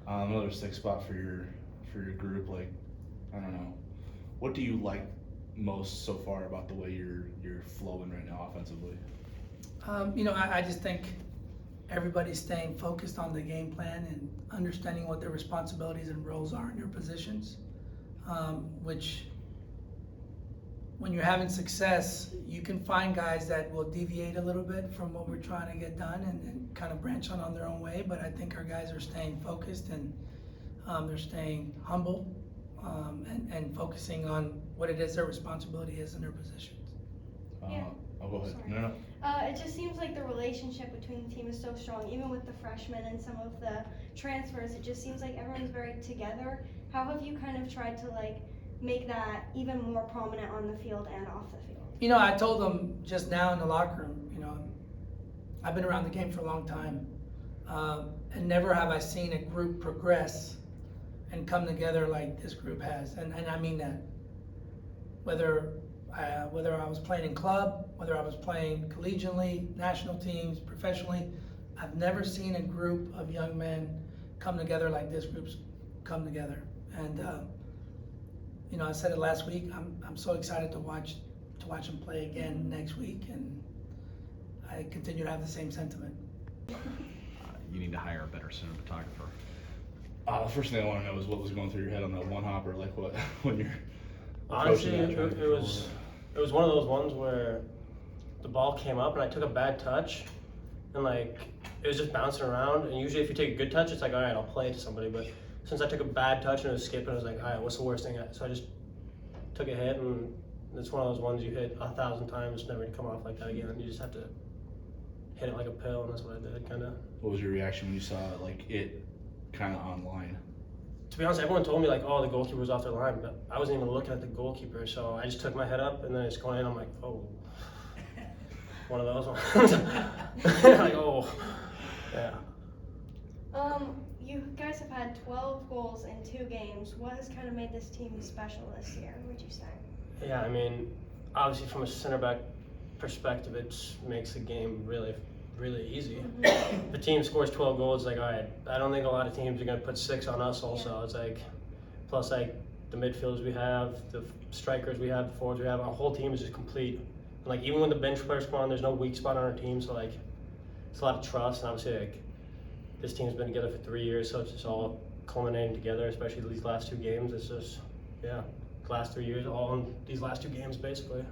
Another 6 spot for your group. Like, I don't know, what do you like most so far about the way you're flowing right now offensively? I just think everybody's staying focused on the game plan and understanding what their responsibilities and roles are in their positions, which when you're having success, you can find guys that will deviate a little bit from what we're trying to get done and kind of branch on their own way. But I think our guys are staying focused and they're staying humble and focusing on what it is their responsibility is in their positions. Yeah. I'll go ahead. Sorry. No. It just seems like the relationship between the team is so strong, even with the freshmen and some of the transfers. It just seems like everyone's very together. How have you kind of tried to make that even more prominent on the field and off the field? I told them just now in the locker room, I've been around the game for a long time, and never have I seen a group progress and come together like this group has, and I mean that. Whether I was playing in club, whether I was playing collegiately, national teams, professionally, I've never seen a group of young men come together like this group's come together. And I said it last week. I'm so excited to watch them play again next week, and I continue to have the same sentiment. You need to hire a better cinematographer. The first thing I want to know is what was going through your head on that one hopper, like what when you're Honestly, approaching that, it was one of those ones where the ball came up and I took a bad touch, and it was just bouncing around. And usually, if you take a good touch, it's like, all right, I'll play it to somebody. But since I took a bad touch and it was skipping, I was like, all right, what's the worst thing? So I just took a hit, and it's one of those ones you hit 1,000 times, never to come off like that again. You just have to hit it like a pill, and that's what I did, kind of. What was your reaction when you saw it kind of online? To be honest, everyone told me oh, the goalkeeper was off their line, but I wasn't even looking at the goalkeeper, so I just took my head up and then it's going in. I'm like, oh, one of those ones. Oh, yeah. You guys have had 12 goals in 2 games. What has kind of made this team special this year, would you say? Yeah, I mean, obviously from a center back perspective, it makes the game really, really easy. Mm-hmm. The team scores 12 goals, all right, I don't think a lot of teams are going to put 6 on us also. Yeah. It's plus the midfielders we have, the strikers we have, the forwards we have, our whole team is just complete. And even when the bench players come on, there's no weak spot on our team, so it's a lot of trust. And obviously this team's been together for 3 years, so it's just all culminating together, especially these last 2 games. It's just, yeah, the last 3 years, all in these last 2 games basically.